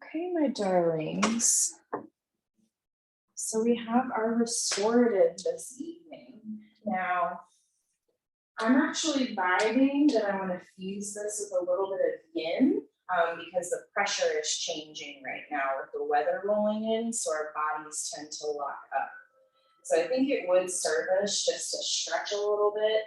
Okay, my darlings. So we have our restorative this evening. Now, I'm actually vibing that I want to fuse this with a little bit of yin because the pressure is changing right now with the weather rolling in, so our bodies tend to lock up. So I think it would serve us just to stretch a little bit.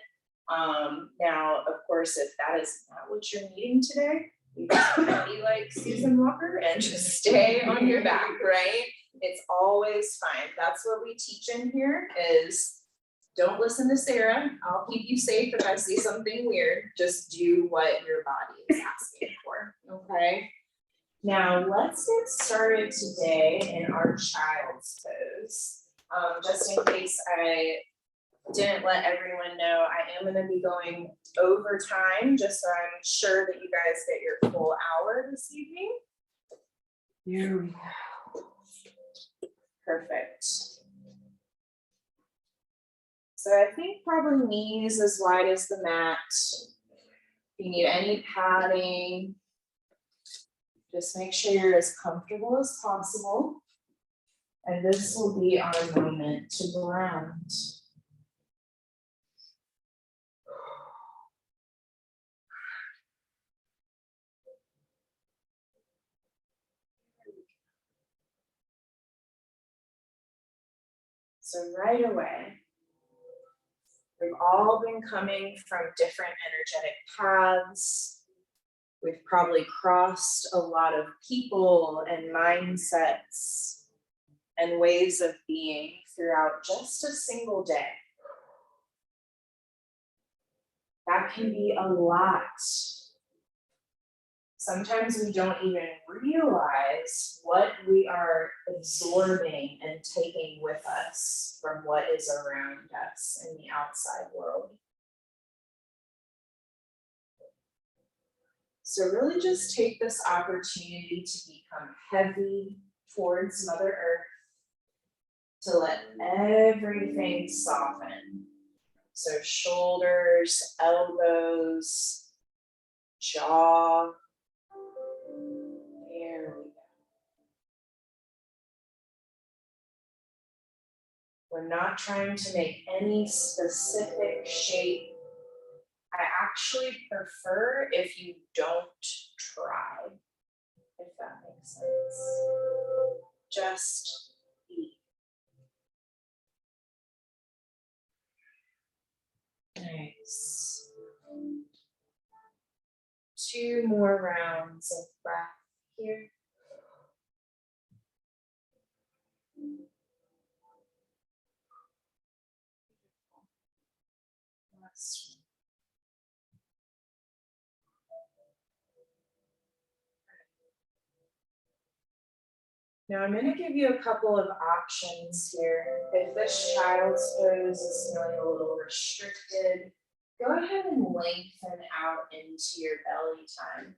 Now, of course, if that is not what you're needing today, you can be like Susan Walker and just stay on your back, right? It's always fine. That's what we teach in here is don't listen to Sarah. I'll keep you safe if I see something weird. Just do what your body is asking for, okay? Now, let's get started today in our child's pose. Just in case I didn't let everyone know, I am going to be going over time just so I'm sure that you guys get your full hour this evening. Here we go. Perfect. So I think probably knees as wide as the mat. If you need any padding, just make sure you're as comfortable as possible. And this will be our moment to ground. So right away, we've all been coming from different energetic paths. We've probably crossed a lot of people and mindsets and ways of being throughout just a single day. That can be a lot. Sometimes we don't even realize what we are absorbing and taking with us from what is around us in the outside world. So really just take this opportunity to become heavy towards Mother Earth, to let everything soften. So shoulders, elbows, jaw. There we go. We're not trying to make any specific shape. I actually prefer if you don't try, if that makes sense. Just be. Nice. 2 more rounds of breath here. Last one. Now I'm going to give you a couple of options here. If this child's pose is feeling a little restricted, go ahead and lengthen out into your belly time.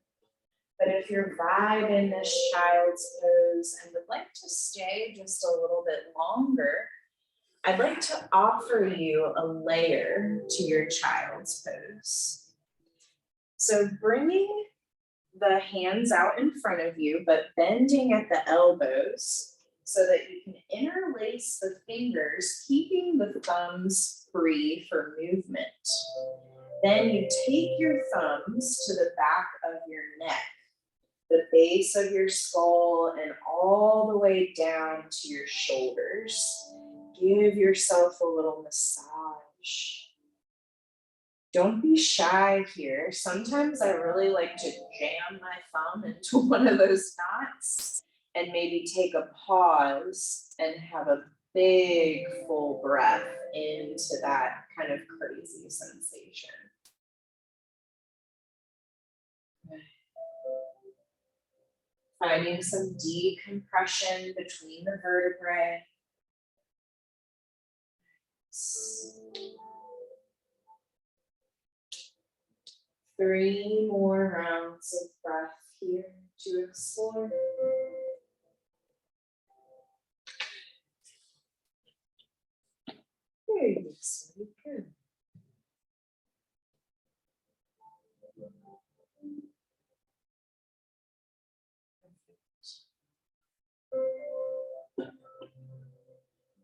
But if you're vibing this child's pose and would like to stay just a little bit longer, I'd like to offer you a layer to your child's pose. So bringing the hands out in front of you, but bending at the elbows so that you can interlace the fingers, keeping the thumbs free for movement. Then you take your thumbs to the back of your neck, the base of your skull, and all the way down to your shoulders. Give yourself a little massage. Don't be shy here. Sometimes I really like to jam my thumb into one of those knots and maybe take a pause and have a big full breath into that kind of crazy sensation. Finding some decompression between the vertebrae. 3 more rounds of breath here to explore. Very good.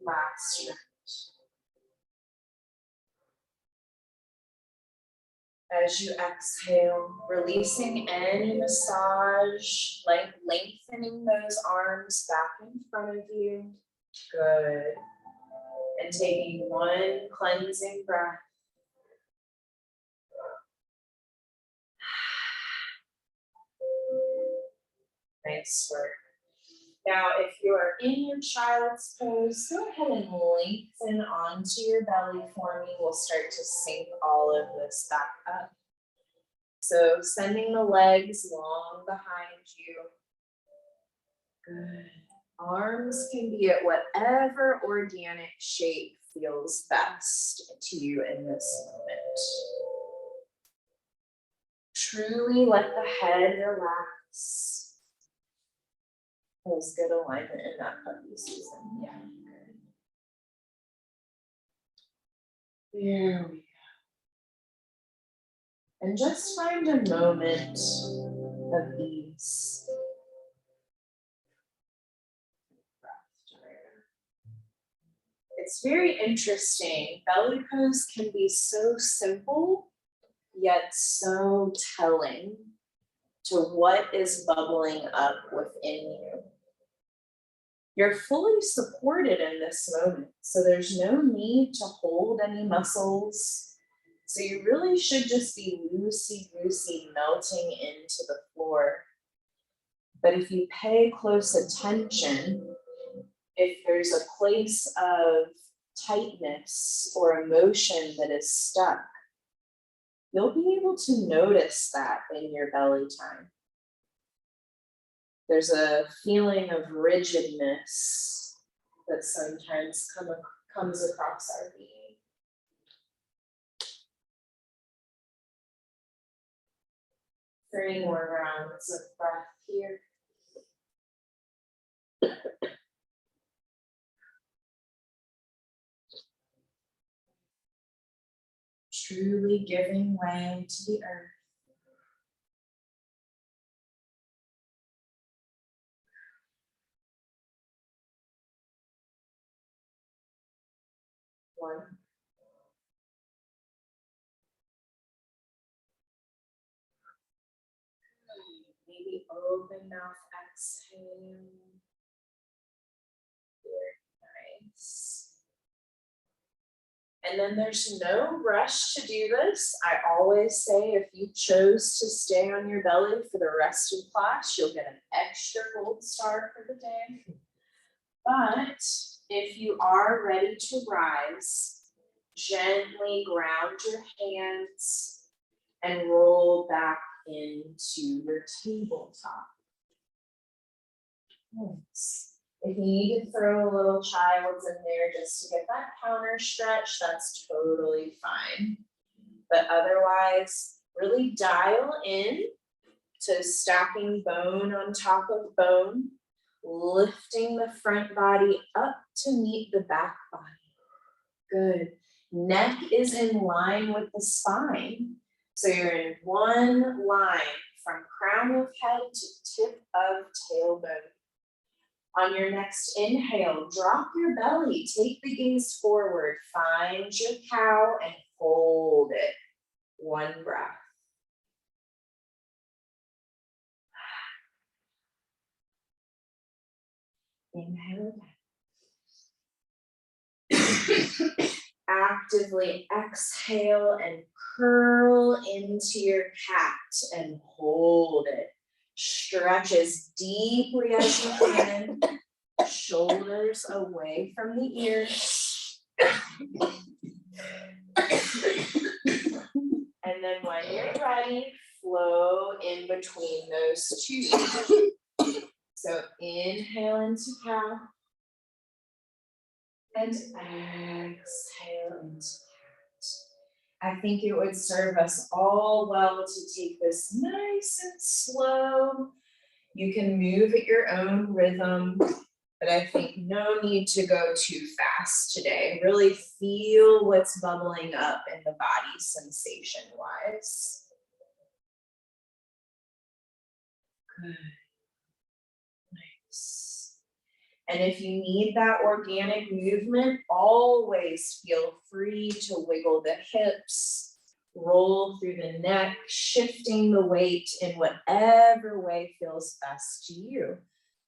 Last round. As you exhale, releasing any massage, like lengthening those arms back in front of you. Good. And taking one cleansing breath. Nice work. Now, if you are in your child's pose, go ahead and lengthen onto your belly for me. We'll start to sink all of this back up. So sending the legs long behind you. Good. Arms can be at whatever organic shape feels best to you in this moment. Truly let the head relax. Feels good alignment in that puppy season. Yeah, good. There we go. And just find a moment of ease. It's very interesting. Belly pose can be so simple, yet so telling to what is bubbling up within you. You're fully supported in this moment, so there's no need to hold any muscles. So you really should just be loosey-goosey melting into the floor. But if you pay close attention, if there's a place of tightness or emotion that is stuck, you'll be able to notice that in your belly time. There's a feeling of rigidness that sometimes comes across our being. 3 more rounds of breath here. Truly giving way to the earth. One. Maybe open mouth exhale. Very nice. And then there's no rush to do this. I always say if you chose to stay on your belly for the rest of class, you'll get an extra gold star for the day. But if you are ready to rise, gently ground your hands and roll back into your tabletop. Nice. If you need to throw a little child's in there just to get that counter stretch, that's totally fine. But otherwise, really dial in to stacking bone on top of bone, lifting the front body up to meet the back body. Good. Neck is in line with the spine. So you're in one line from crown of head to tip of tailbone. On your next inhale, drop your belly, take the gaze forward, find your cow and hold it. One breath. Inhale. Actively exhale and curl into your cat and hold it. Stretch as deeply as you can. Shoulders away from the ears. And then when you're ready, flow in between those two. So inhale into cow. And exhale into cat. I think it would serve us all well to take this nice and slow. You can move at your own rhythm, but I think no need to go too fast today. Really feel what's bubbling up in the body sensation-wise. Good. Nice. And if you need that organic movement, always feel free to wiggle the hips, roll through the neck, shifting the weight in whatever way feels best to you.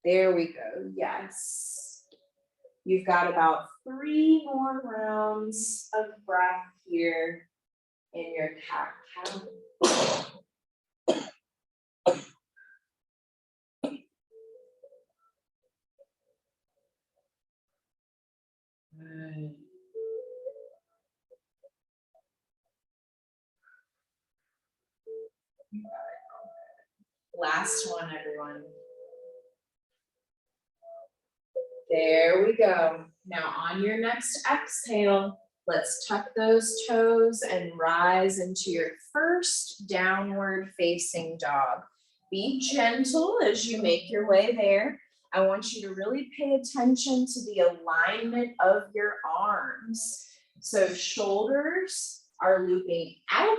There we go, yes. You've got about 3 more rounds of breath here in your cat-cow. Good. Last one, everyone. There we go. Now on your next exhale, let's tuck those toes and rise into your first downward facing dog. Be gentle as you make your way there. I want you to really pay attention to the alignment of your arms. So shoulders are looping out,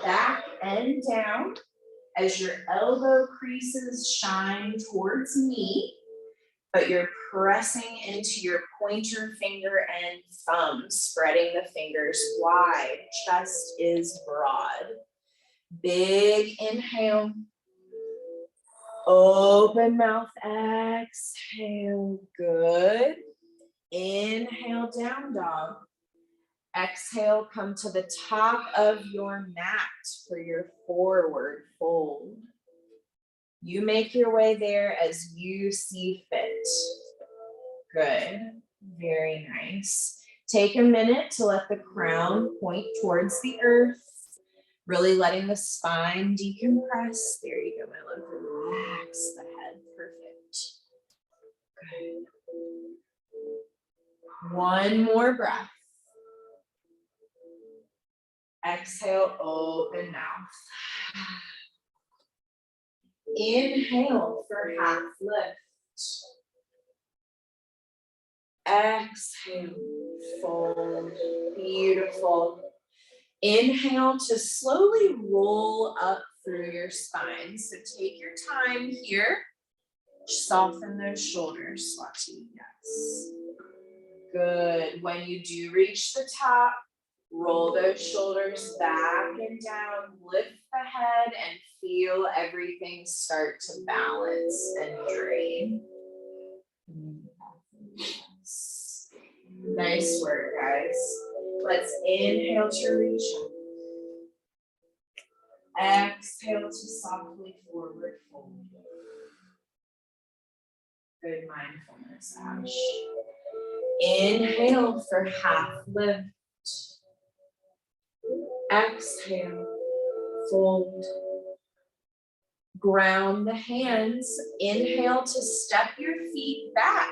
back and down as your elbow creases shine towards me, but you're pressing into your pointer finger and thumb, spreading the fingers wide. Chest is broad. Big inhale. Open mouth, exhale. Good. Inhale, down dog. Exhale, come to the top of your mat for your forward fold. You make your way there as you see fit. Good, very nice. Take a minute to let the crown point towards the earth, really letting the spine decompress. There you go, my love, relax the head, perfect. Good. One more breath. Exhale, open mouth. Inhale for half lift. Exhale, fold, beautiful. Inhale to slowly roll up through your spine. So take your time here. Soften those shoulders, Swati, yes. Good. When you do reach the top, roll those shoulders back and down, lift the head and feel everything start to balance and drain. Nice work, guys. Let's inhale to reach up. Exhale to softly forward fold. Good mindfulness, Ash. Inhale for half lift. Exhale, fold. Ground the hands. Inhale to step your feet back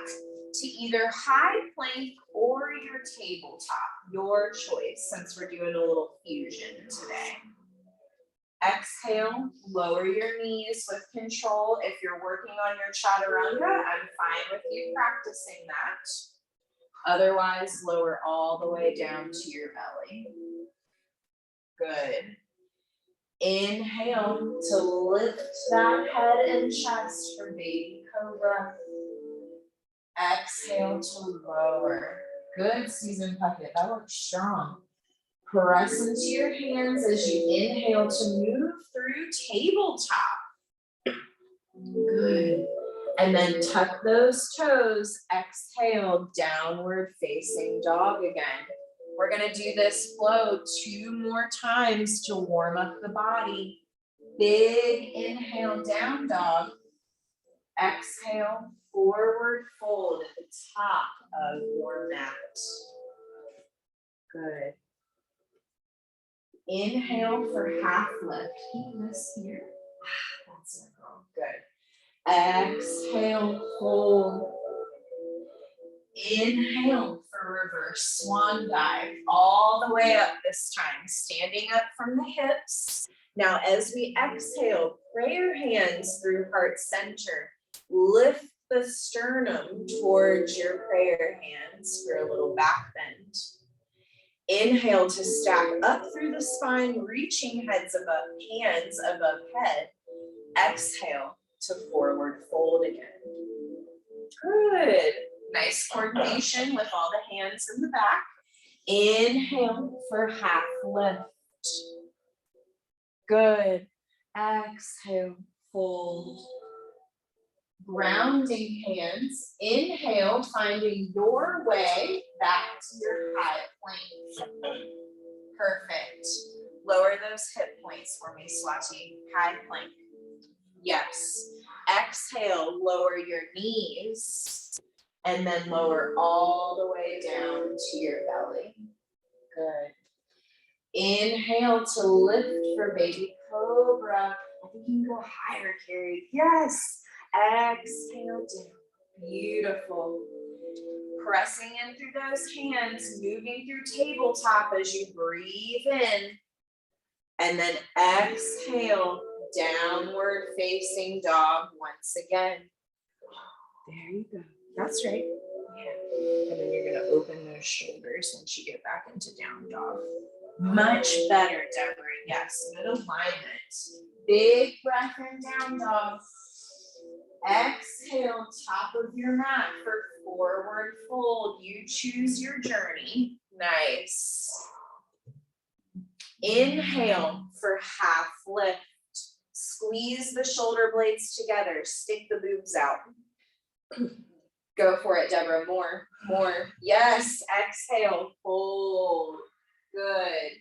to either high plank or your tabletop, your choice, since we're doing a little fusion today. Exhale, lower your knees with control. If you're working on your chaturanga, I'm fine with you practicing that. Otherwise, lower all the way down to your belly. Good. Inhale to lift that head and chest for baby cobra. Exhale to lower. Good, Susan Puckett, that looks strong. Press into your hands as you inhale to move through tabletop. Good. And then tuck those toes. Exhale, downward facing dog again. We're gonna do this flow 2 more times to warm up the body. Big inhale, down dog. Exhale, forward fold at the top of your mat. Good. Inhale for half lift. Keep this here. That's it, girl. Good. Exhale, hold. Inhale for reverse swan dive. All the way up this time. Standing up from the hips. Now as we exhale, prayer hands through heart center. Lift the sternum towards your prayer hands for a little back bend. Inhale to stack up through the spine, reaching hands above head. Exhale to forward fold again. Good. Nice coordination with all the hands in the back. Inhale for half lift. Good. Exhale, fold. Grounding hands. Inhale, finding your way back to your high plank. Perfect. Lower those hip points for me, Swati. High plank. Yes. Exhale, lower your knees. And then lower all the way down to your belly. Good. Inhale to lift for baby cobra. I think you can go higher, Carrie. Yes. Exhale down. Beautiful. Pressing in through those hands, moving through tabletop as you breathe in. And then exhale, downward facing dog once again. There you go. That's right. Yeah. And then you're going to open those shoulders once you get back into down dog. Much better, Deborah. Yes, good alignment. Big breath in down dog. Exhale, top of your mat for forward fold. You choose your journey. Nice. Inhale for half lift. Squeeze the shoulder blades together. Stick the boobs out. Go for it, Deborah. More, more. Yes, exhale, fold. Good.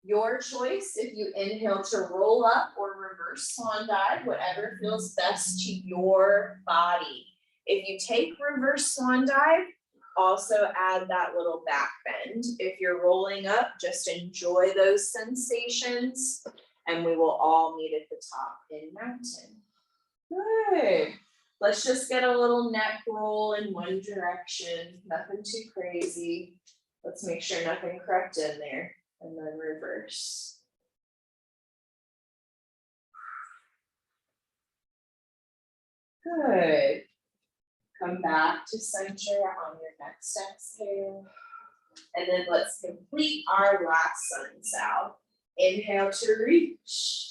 Your choice if you inhale to roll up or reverse swan dive, whatever feels best to your body. If you take reverse swan dive, also add that little back bend. If you're rolling up, just enjoy those sensations, and we will all meet at the top in mountain. Good. Let's just get a little neck roll in one direction, nothing too crazy. Let's make sure nothing crept in there, and then reverse. Good. Come back to center on your next exhale. And then let's complete our last sun sal. Inhale to reach.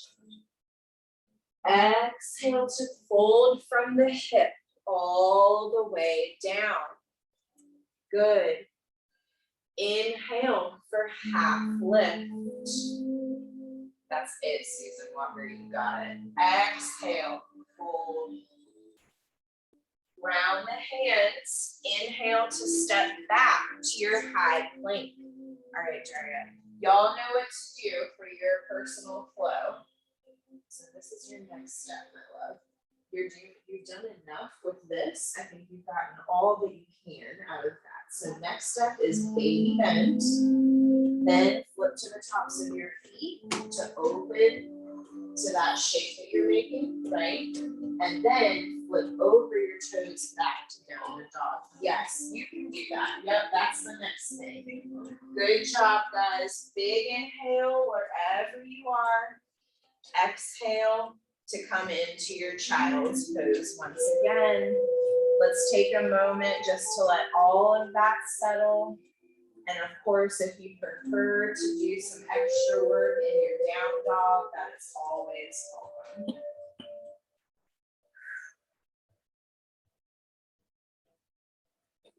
Exhale to fold from the hip all the way down. Good. Inhale for half lift. That's it, Susan Walker, you got it. Exhale, fold. Round the hands. Inhale to step back to your high plank. All right, Daria. Y'all know what to do for your personal flow. So this is your next step, my love. You've done enough with this. I think you've gotten all that you can out of that. So next step is baby bend. Then flip to the tops of your feet to open to that shape that you're making, right? And then flip over your toes back to downward dog. Yes, you can do that. Yep, that's the next thing. Good job, guys. Big inhale wherever you are. Exhale to come into your child's pose once again. Let's take a moment just to let all of that settle. And of course, if you prefer to do some extra work in your down dog, that is always welcome.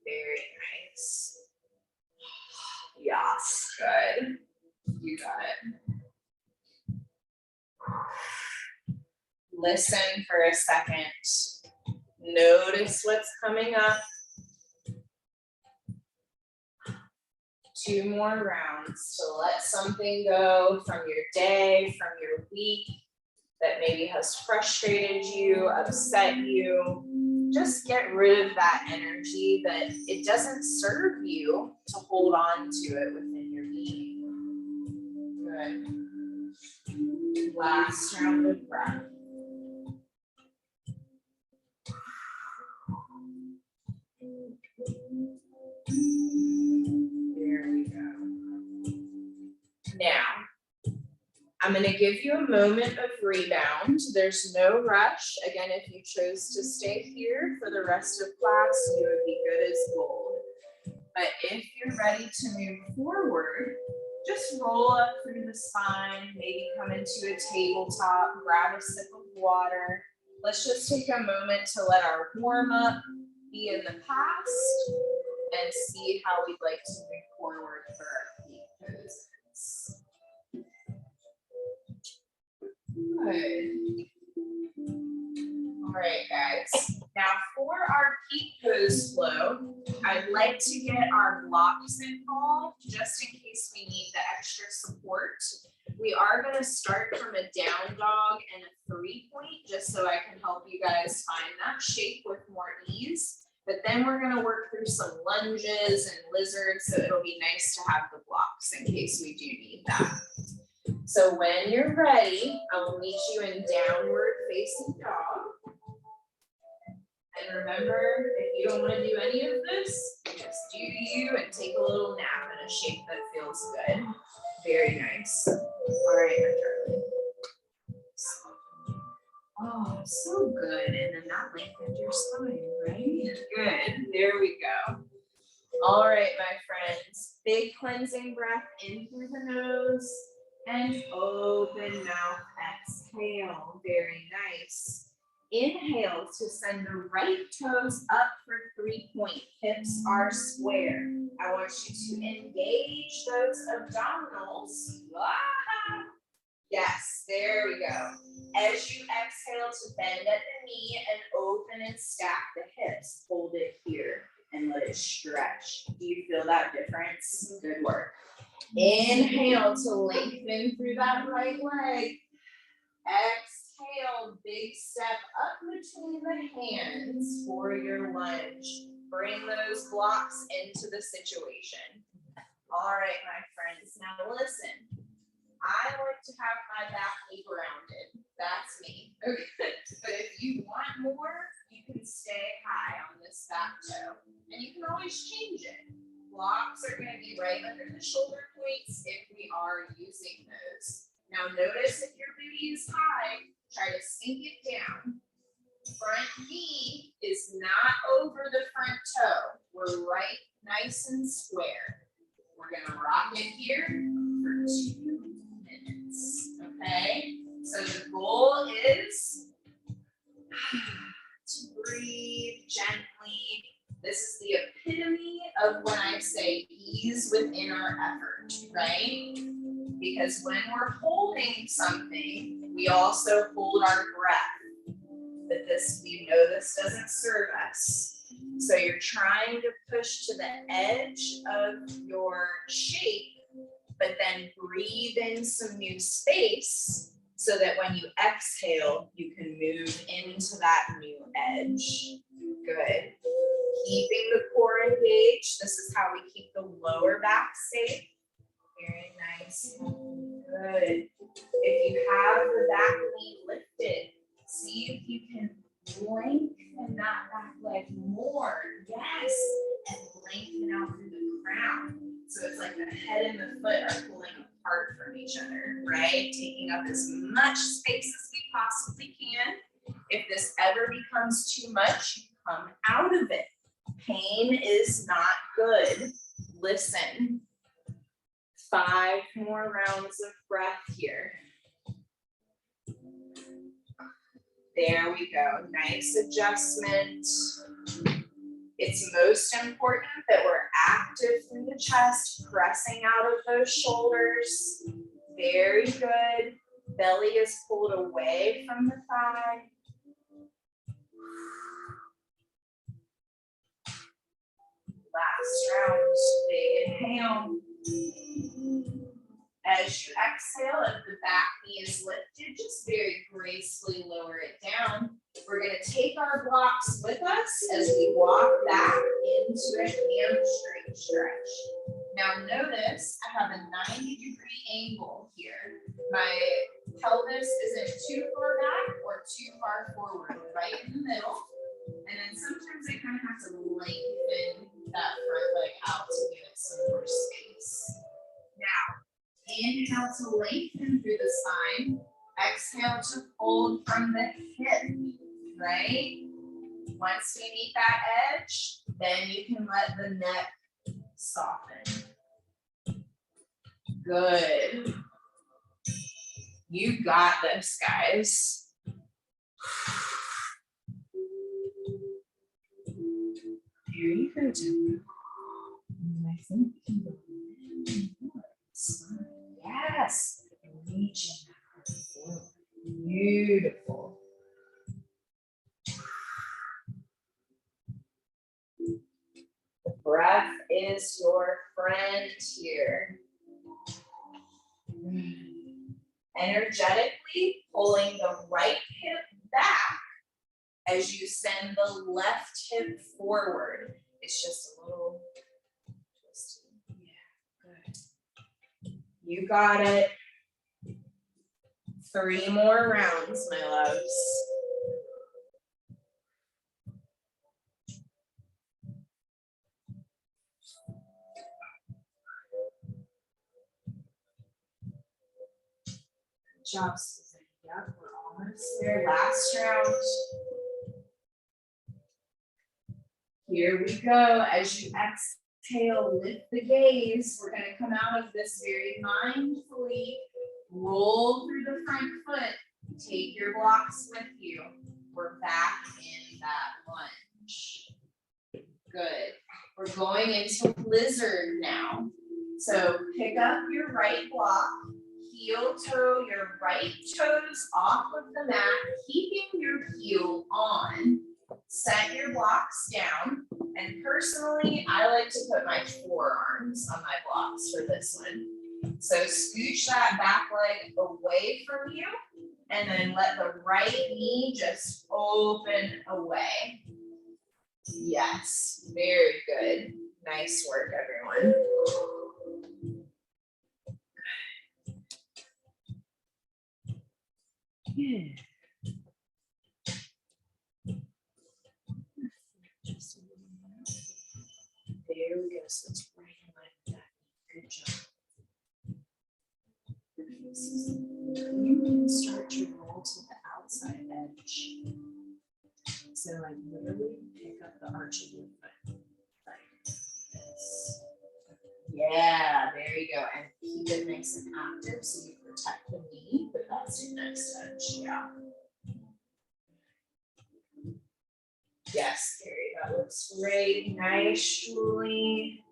Very nice. Yes, good. You got it. Listen for a second. Notice what's coming up. 2 more rounds to let something go from your day, from your week that maybe has frustrated you, upset you. Just get rid of that energy that it doesn't serve you to hold on to it within your being. Good. Last round of breath. There we go. Now, I'm going to give you a moment of rebound. There's no rush. Again, if you chose to stay here for the rest of class, you would be good as gold. But if you're ready to move forward, just roll up through the spine, maybe come into a tabletop, grab a sip of water. Let's just take a moment to let our warm up be in the past and see how we'd like to move forward for our peak poses. Good. All right, guys. Now for our peak pose flow, I'd like to get our blocks involved just in case we need the extra support. We are going to start from a down dog and a 3-point just so I can help you guys find that shape with more ease. But then we're going to work through some lunges and lizards, so it'll be nice to have the blocks in case we do need that. So when you're ready, I'll meet you in downward facing dog. And remember, if you don't want to do any of this, just do you and take a little nap in a shape that feels good. Very nice. All right, my darling. Oh, so good. And then that lengthened your spine, right? Good. There we go. All right, my friends. Big cleansing breath in through the nose and open mouth. Exhale. Very nice. Inhale to send the right toes up for 3-point. Hips are square. I want you to engage those abdominals. Ah! Yes, there we go. As you exhale to bend at the knee and open and stack the hips, hold it here and let it stretch. Do you feel that difference? Good work. Inhale to lengthen through that right leg. Exhale, big step up between the hands for your lunge. Bring those blocks into the situation. All right, my friends, now listen. I like to have my back knee grounded. That's me. Okay. But if you want more, you can stay high on this back toe. And you can always change it. Blocks are going to be right under the shoulder points if we are using those. Now notice if your booty is high, try to sink it down. Front knee is not over the front toe. We're right nice and square. We're going to rock it here for 2 minutes. Okay? So the goal is to breathe gently. This is the epitome of when I say ease within our effort, right? Because when we're holding something, we also hold our breath. But this, you know, this doesn't serve us. So you're trying to push to the edge of your shape, but then breathe in some new space so that when you exhale, you can move into that new edge. Good. Keeping the core engaged. This is how we keep the lower back safe. Very nice. Good. If you have the back knee lifted, see if you can lengthen that back leg more. Yes. And lengthen out through the crown. So it's like the head and the foot are pulling apart from each other, right? Taking up as much space as we possibly can. If this ever becomes too much, come out of it. Pain is not good. Listen. 5 more rounds of breath here. There we go. Nice adjustment. It's most important that we're active through the chest, pressing out of those shoulders. Very good. Belly is pulled away from the thigh. Last round, big inhale. As you exhale, if the back knee is lifted, just very gracefully lower it down. We're going to take our blocks with us as we walk back into a hamstring stretch. Now notice I have a 90-degree angle here. My pelvis isn't too far back or too far forward, right in the middle. And then sometimes I kind of have to lengthen that front leg out to give it some more space. Now, inhale to lengthen through the spine. Exhale to fold from the hip, right? Once we meet that edge, then you can let the neck soften. Good. You got this, guys. Here you go, Deborah. And I think you can go. Yes. Reaching forward. Beautiful. The breath is your friend here. Energetically pulling the right hip back as you send the left hip forward. It's just a little twisted. Yeah, good. You got it. 3 more rounds, my loves. Good job, Susan. Yep, we're almost there. Last round. Here we go. As you exhale, lift the gaze. We're going to come out of this very mindfully. Roll through the front foot. Take your blocks with you. We're back in that lunge. Good. We're going into lizard now. So pick up your right block. Heel toe your right toes off of the mat, keeping your heel on. Set your blocks down. And personally, I like to put my forearms on my blocks for this one. So scooch that back leg away from you and then let the right knee just open away. Yes, very good. Nice work, everyone. Good. There we go. So it's right in line with that. Good job. You can start to roll to the outside edge. So like literally pick up the arch of your foot. Like this. Yeah, there you go. And keep it nice and active so you protect the knee, but that's your next edge. Yeah. Yes, Carrie, that looks great. Nice, Julie.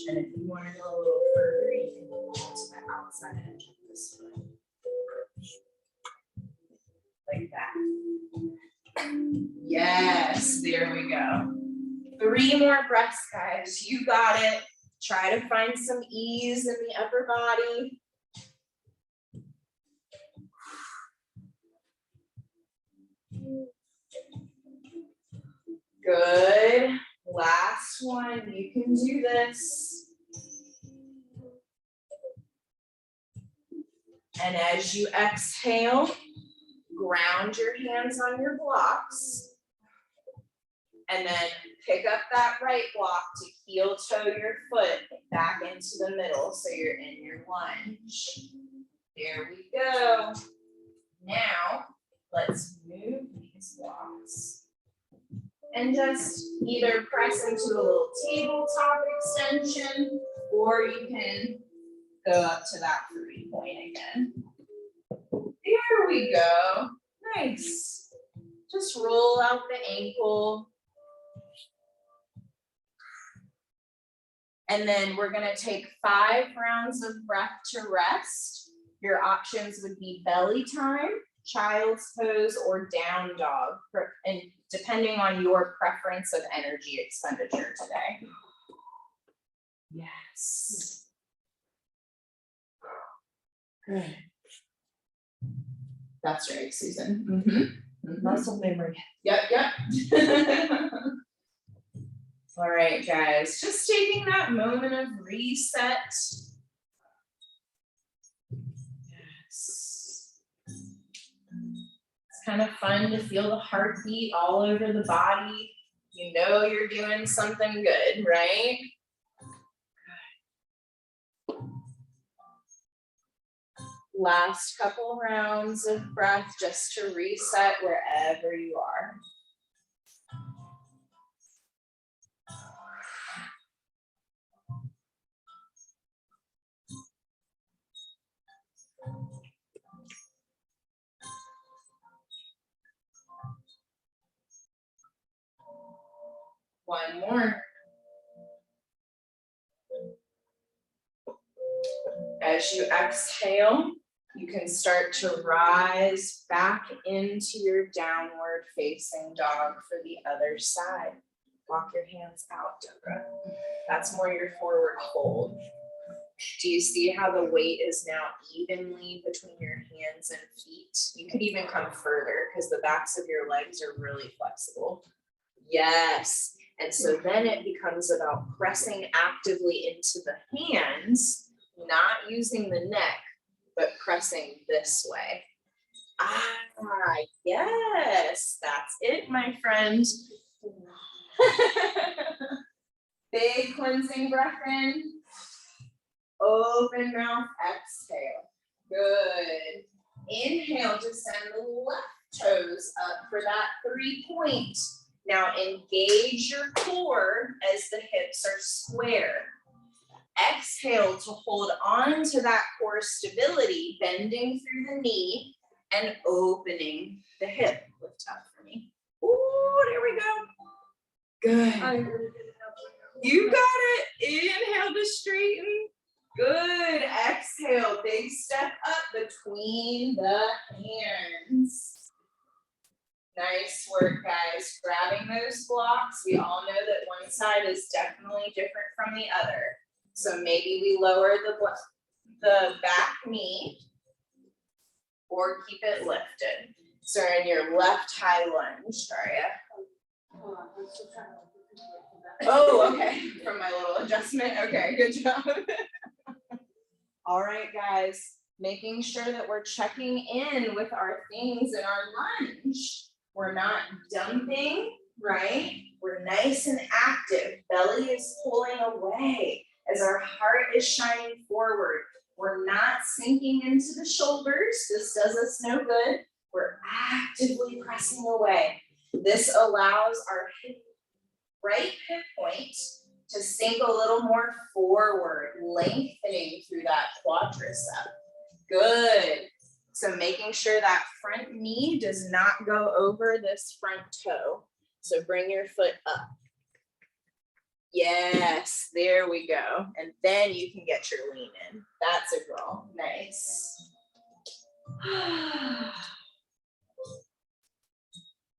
And if you want to go a little further, you can go to the outside edge of this foot. Like that. Yes, there we go. 3 more breaths, guys. You got it. Try to find some ease in the upper body. Good. Last one. You can do this. And as you exhale, ground your hands on your blocks. And then pick up that right block to heel toe your foot back into the middle so you're in your lunge. There we go. Now, let's move these blocks. And just either press into a little tabletop extension, or you can go up to that 3-point again. There we go. Nice. Just roll out the ankle. And then we're going to take 5 rounds of breath to rest. Your options would be belly time, child's pose, or down dog, and depending on your preference of energy expenditure today. Yes. Good. That's right, Susan. Mm-hmm. Muscle memory. Yep. All right, guys, just taking that moment of reset. Yes. It's kind of fun to feel the heartbeat all over the body. You know you're doing something good, right? Last couple rounds of breath just to reset wherever you are. more. As you exhale, you can start to rise back into your downward facing dog for the other side. Walk your hands out, Deborah. That's more your forward fold. Do you see how the weight is now evenly between your hands and feet? You could even come further because the backs of your legs are really flexible. Yes. And so then it becomes about pressing actively into the hands, not using the neck, but pressing this way. Ah, yes, that's it, my friend. Big cleansing breath in. Open mouth, exhale. Good. Inhale to send the left toes up for that 3-point. Now engage your core as the hips are square. Exhale to hold on to that core stability, bending through the knee and opening the hip. Lift up for me. Ooh, there we go. Good. You got it. Inhale to straighten. Good. Exhale. Big step up between the hands. Nice work, guys. Grabbing those blocks. We all know that one side is definitely different from the other. So maybe we lower the back knee or keep it lifted. So in your left high lunge, Daria. Oh, okay. From my little adjustment. Okay, good job. All right, guys. Making sure that we're checking in with our things in our lunge. We're not dumping, right? We're nice and active. Belly is pulling away as our heart is shining forward. We're not sinking into the shoulders. This does us no good. We're actively pressing away. This allows our right hip point to sink a little more forward, lengthening through that quadricep. Good. So making sure that front knee does not go over this front toe. So bring your foot up. Yes, there we go. And then you can get your lean in. That's a girl. Nice.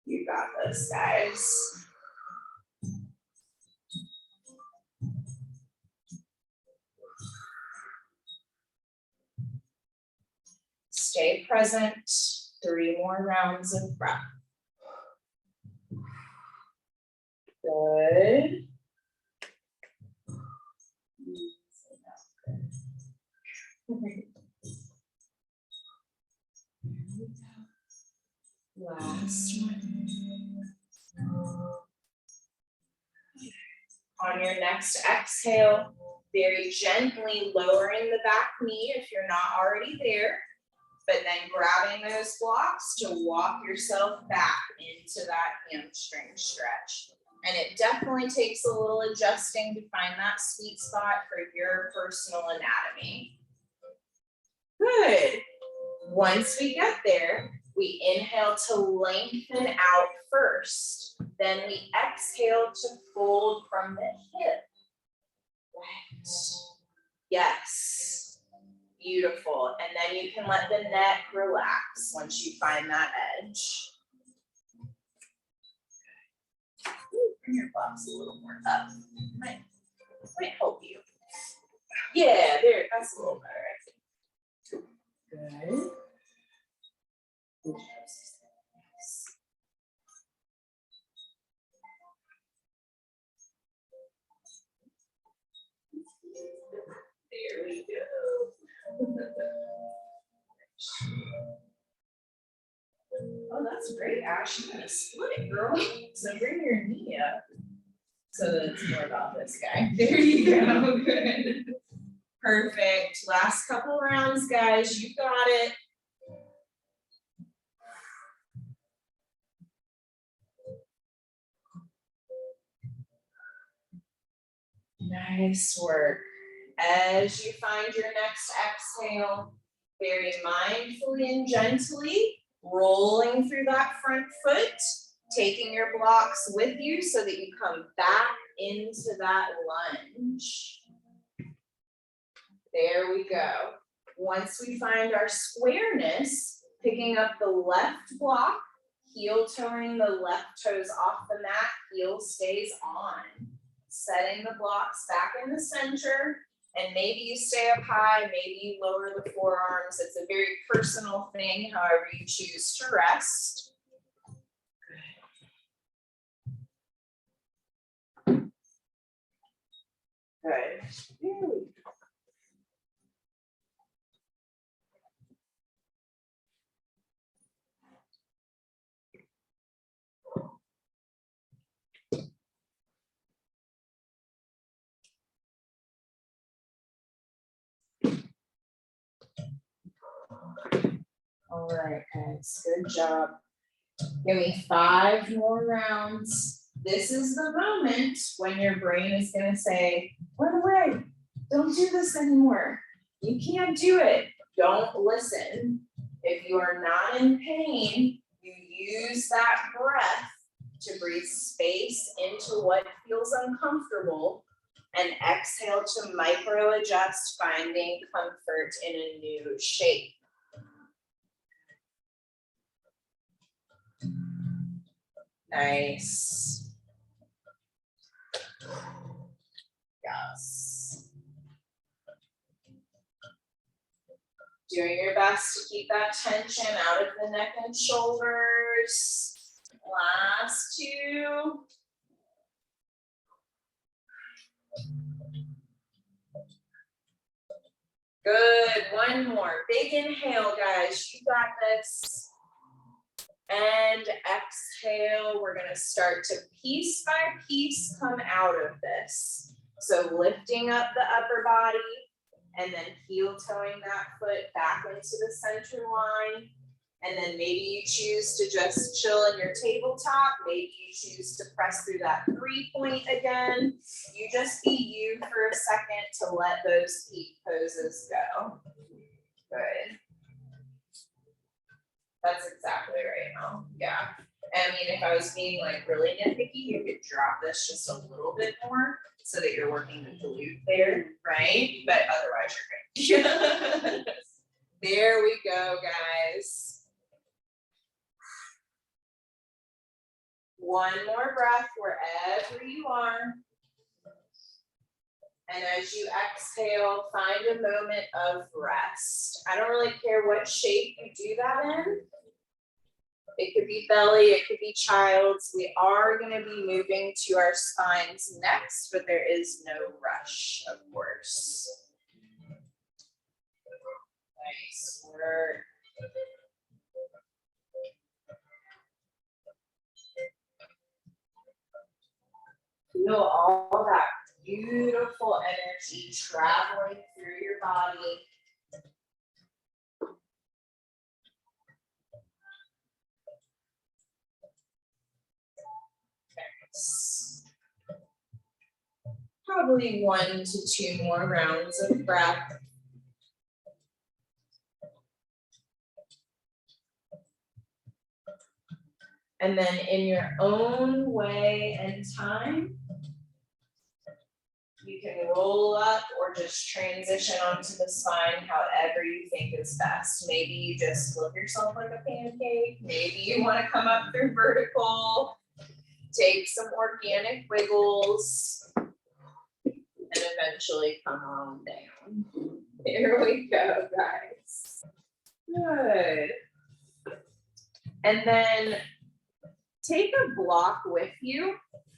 You got this, guys. Stay present. 3 more rounds of breath. Good. Last one. On your next exhale, very gently lowering the back knee if you're not already there, but then grabbing those blocks to walk yourself back into that hamstring stretch. And it definitely takes a little adjusting to find that sweet spot for your personal anatomy. Good. Once we get there, we inhale to lengthen out first. Then we exhale to fold from the hip. Right. Yes. Beautiful. And then you can let the neck relax once you find that edge. Bring your blocks a little more up. Might help you. Yeah, there, that's a little better, I think. Good. There we go. Oh, that's great, Ash. You're gonna split it, girl. So bring your knee up. So that it's more about this guy. There you go. Good. Perfect. Last couple rounds, guys. You got it. Nice work. As you find your next exhale, very mindfully and gently rolling through that front foot, taking your blocks with you so that you come back into that lunge. There we go. Once we find our squareness, picking up the left block, heel toeing the left toes off the mat, heel stays on. Setting the blocks back in the center, and maybe you stay up high, maybe you lower the forearms. It's a very personal thing, however you choose to rest. Good. Good. All right, guys, good job. Give me 5 more rounds. This is the moment when your brain is going to say, run away, don't do this anymore. You can't do it. Don't listen. If you are not in pain, you use that breath to breathe space into what feels uncomfortable and exhale to micro adjust, finding comfort in a new shape. Nice. Yes. Doing your best to keep that tension out of the neck and shoulders. Last 2. Good, 1 more. Big inhale, guys. You got this. And exhale, we're gonna start to piece by piece come out of this. So lifting up the upper body and then heel toeing that foot back into the center line. And then maybe you choose to just chill in your tabletop. Maybe you choose to press through that 3-point again. You just be you for a second to let those feet poses go. Good. That's exactly right, Mel. Yeah. I mean, if I was being like really nitpicky, you could drop this just a little bit more so that you're working the glute there, right? But otherwise you're good. There we go, guys. 1 more breath wherever you are. And as you exhale, find a moment of rest. I don't really care what shape you do that in. It could be belly, it could be child's. We are going to be moving to our spines next, but there is no rush, of course. Nice work. Feel all that beautiful energy traveling through your body. Probably 1 to 2 more rounds of breath. And then in your own way and time, you can roll up or just transition onto the spine however you think is best. Maybe you just flip yourself like a pancake. Maybe you want to come up through vertical. Take some organic wiggles. And eventually come on down. Here we go, guys. Good. And then take a block with you.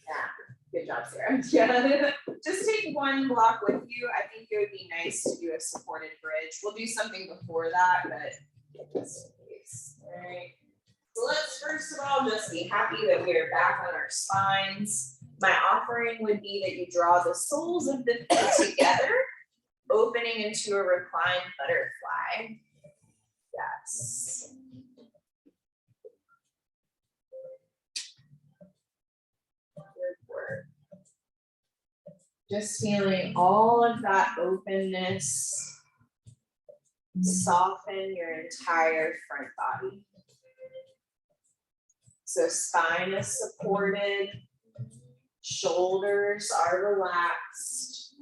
Yeah, good job, Sarah. Yeah. Just take 1 block with you. I think it would be nice to do a supported bridge. We'll do something before that, but just in case. All right. So let's first of all just be happy that we are back on our spines. My offering would be that you draw the soles of the feet together, opening into a reclined butterfly. Yes. Good work. Just feeling all of that openness soften your entire front body. So spine is supported. Shoulders are relaxed.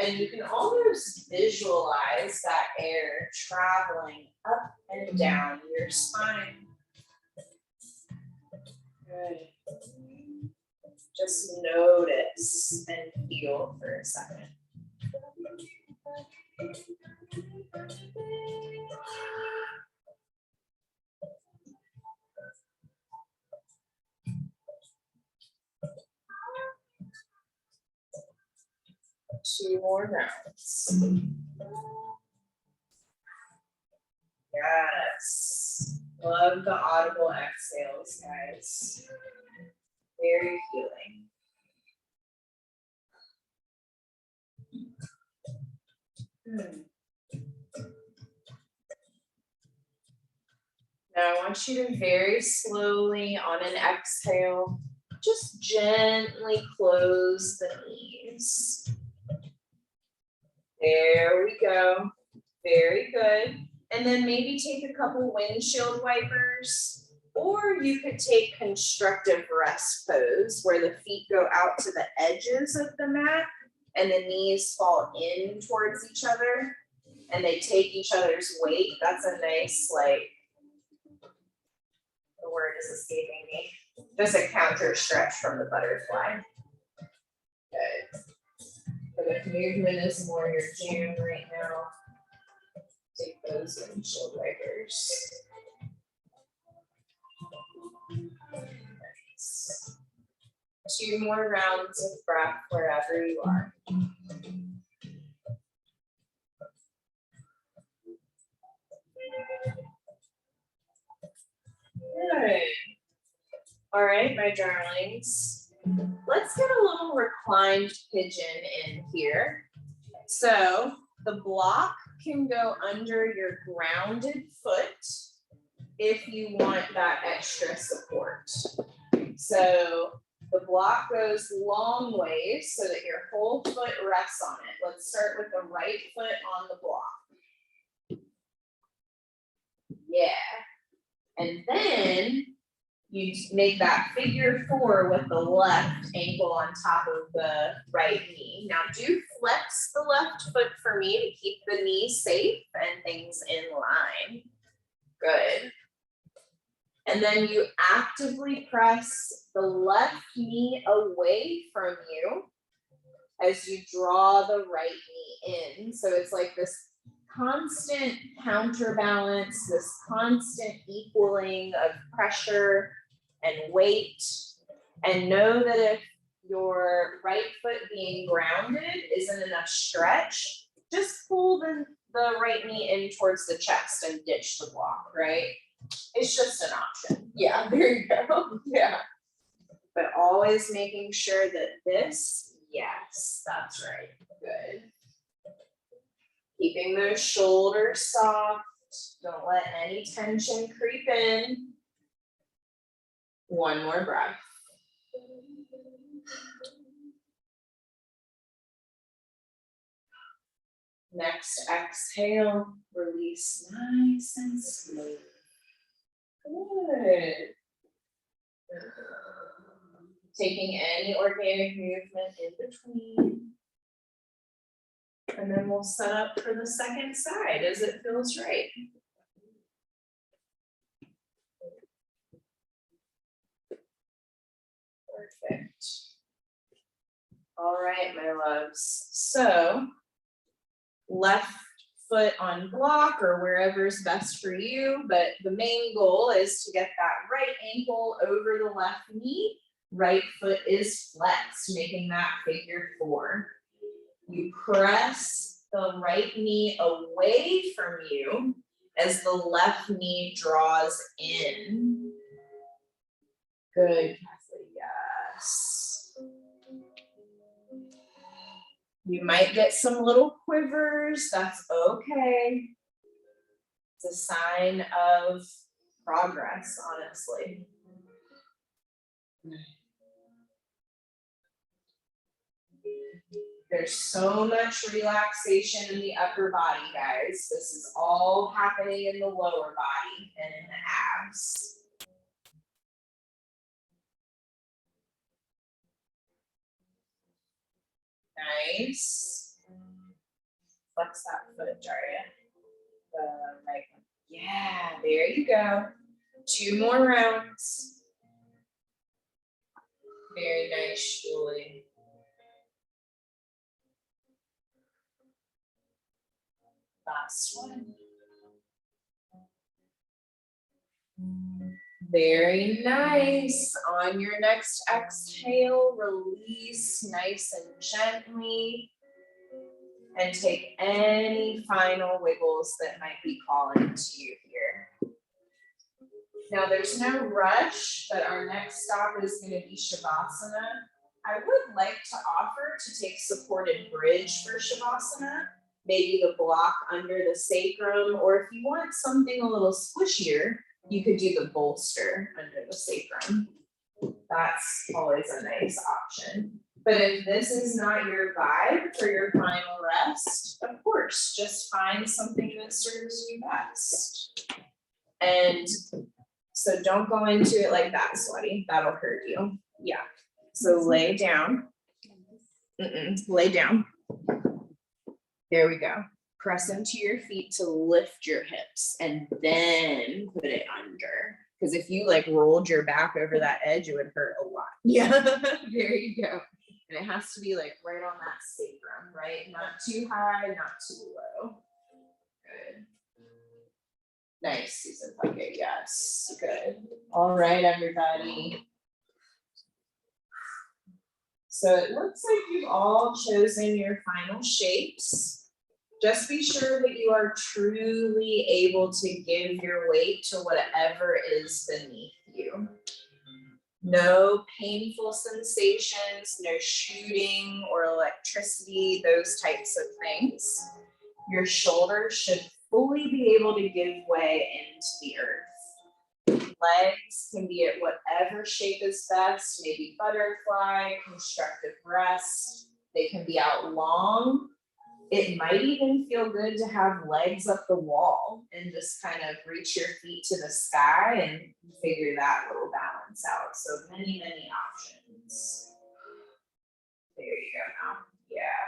And you can almost visualize that air traveling up and down your spine. Good. Just notice and feel for a second. Two more rounds. Yes. Love the audible exhales, guys. Very healing. Now I want you to very slowly on an exhale, just gently close the knees. There we go. Very good. And then maybe take a couple windshield wipers, or you could take constructive rest pose where the feet go out to the edges of the mat and the knees fall in towards each other and they take each other's weight. That's a nice, like, the word is escaping me. Just a counter stretch from the butterfly. Good. But if movement is more your jam right now, take those windshield wipers. Nice. 2 more rounds of breath wherever you are. Good. All right, my darlings. Let's get a little reclined pigeon in here. So the block can go under your grounded foot if you want that extra support. So the block goes long ways so that your whole foot rests on it. Let's start with the right foot on the block. Yeah. And then you make that figure 4 with the left ankle on top of the right knee. Now do flex the left foot for me to keep the knee safe and things in line. Good. And then you actively press the left knee away from you as you draw the right knee in. So it's like this constant counterbalance, this constant equaling of pressure and weight. And know that if your right foot being grounded isn't enough stretch, just pull the right knee in towards the chest and ditch the block, right? It's just an option. Yeah, there you go. Yeah. But always making sure that this, yes, that's right. Good. Keeping those shoulders soft. Don't let any tension creep in. One more breath. Next exhale, release nice and smooth. Good. Taking any organic movement in between. And then we'll set up for the second side as it feels right. Perfect. All right, my loves. So left foot on block or wherever's best for you, but the main goal is to get that right ankle over the left knee. Right foot is flexed, making that figure 4. You press the right knee away from you as the left knee draws in. Good, Kathleen, yes. You might get some little quivers, that's okay. It's a sign of progress, honestly. There's so much relaxation in the upper body, guys. This is all happening in the lower body and in the abs. Nice. Flex that foot, Daria. The right one. Yeah, there you go. 2 more rounds. Very nice, Julie. Last one. Very nice. On your next exhale, release nice and gently. And take any final wiggles that might be calling to you here. Now there's no rush, but our next stop is going to be Shavasana. I would like to offer to take supported bridge for Shavasana, maybe the block under the sacrum, or if you want something a little squishier, you could do the bolster under the sacrum. That's always a nice option. But if this is not your vibe for your final rest, of course, just find something that serves you best. And so don't go into it like that, sweaty. That'll hurt you. Yeah. So lay down. Lay down. There we go. Press into your feet to lift your hips and then put it under. Because if you like rolled your back over that edge, it would hurt a lot. Yeah, there you go. And it has to be like right on that sacrum, right? Not too high, not too low. Good. Nice, Susan Puckett. Yes, good. All right, everybody. So it looks like you've all chosen your final shapes. Just be sure that you are truly able to give your weight to whatever is beneath you. No painful sensations, no shooting or electricity, those types of things. Your shoulders should fully be able to give way into the earth. Legs can be at whatever shape is best, maybe butterfly, constructive rest. They can be out long. It might even feel good to have legs up the wall and just kind of reach your feet to the sky and figure that little balance out. So many, many options. There you go now. Yeah.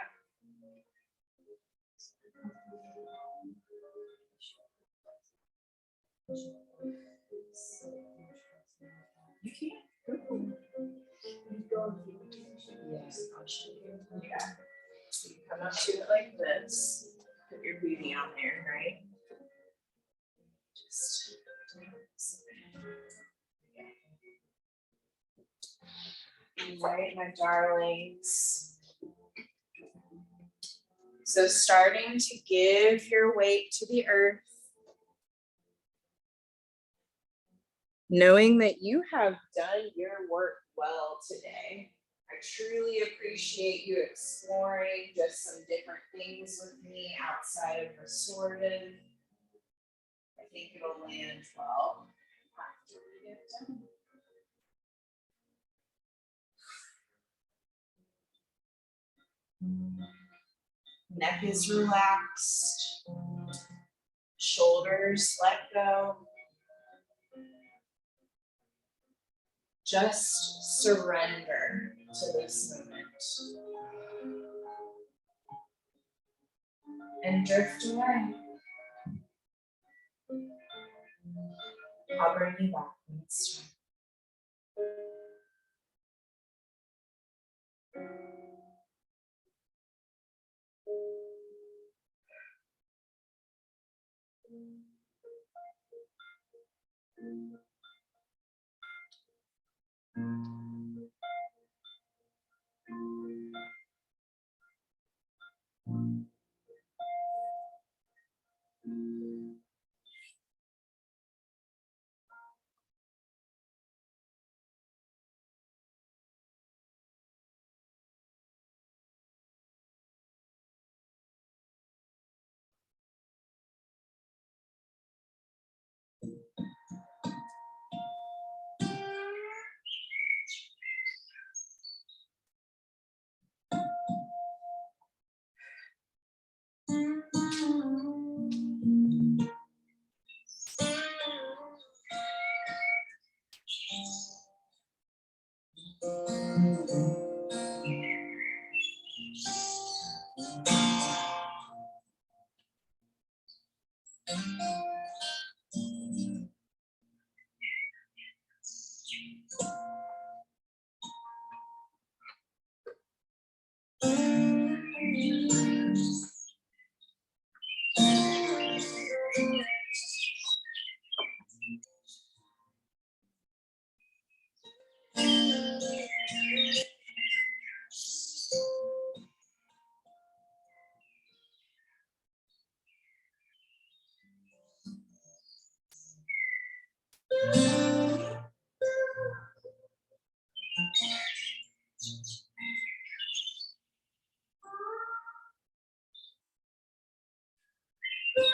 You can't. Yes, I'll show you. Yeah. So you come up to it like this. Put your booty on there, right? Just all right, my darlings. So starting to give your weight to the earth. Knowing that you have done your work well today. I truly appreciate you exploring just some different things with me outside of restorative. I think it'll land well after we get done. Neck is relaxed. Shoulders let go. Just surrender to this moment. And drift away. I'll bring you back when it's time. It's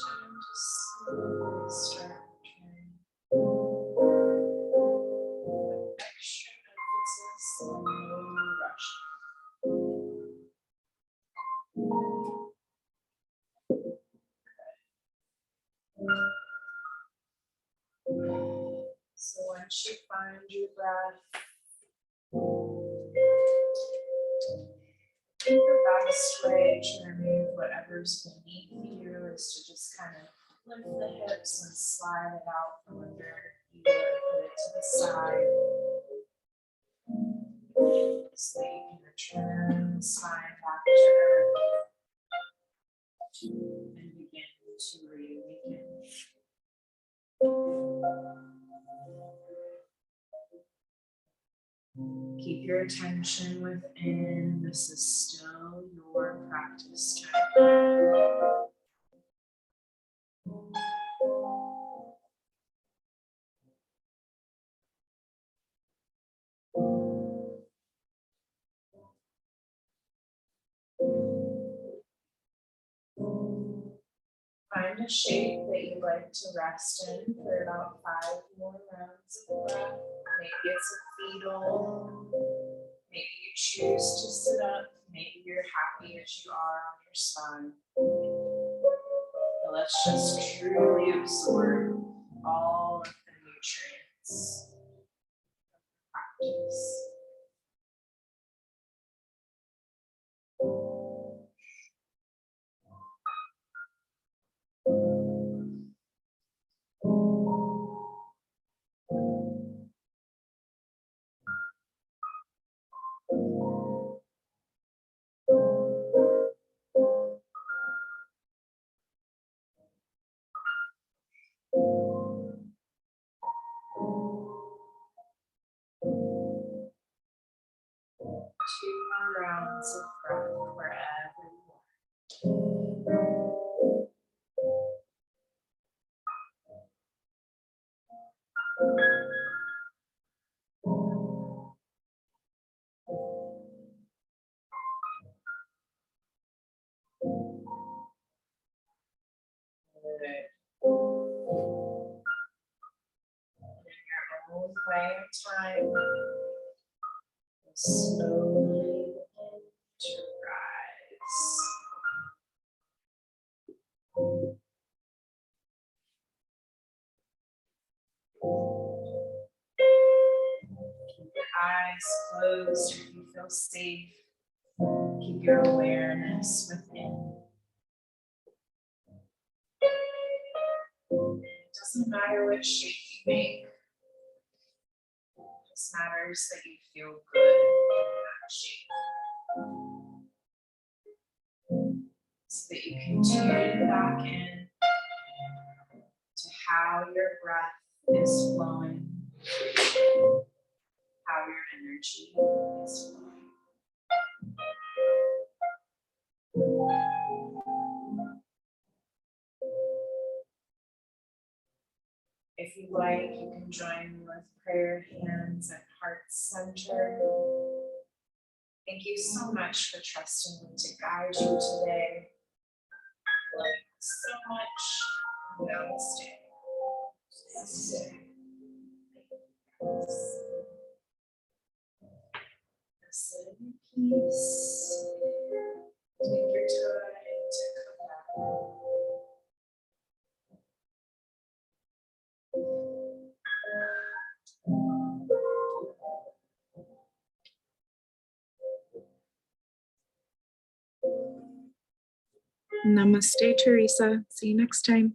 time to slowly start returning with extra emphasis and no rush. So once you find your breath, the best way to remove whatever's beneath you is to just kind of lift the hips and slide it out from under you and put it to the side. so that you can return the spine back to earth and begin to reawaken. Keep your attention within. This is still your practice time. Find a shape that you'd like to rest in for about 5 more rounds of breath. Maybe it's a fetal. Maybe you choose to sit up. Maybe you're happy as you are on your spine. But let's just truly absorb all of the nutrients of the practice. Two more rounds of breath wherever you are. Good. In your own way of time, you'll slowly begin to rise. Keep your eyes closed if you feel safe. Keep your awareness within. It doesn't matter what shape you make. It just matters that you feel good in that shape. So that you can tune back in to how your breath is flowing, how your energy is flowing. If you'd like, you can join me with prayer hands at heart center. Thank you so much for trusting me to guide you today. Love you so much. Namaste. Namaste. Sit in peace. Take your time to come back. Namaste, Teresa. See you next time.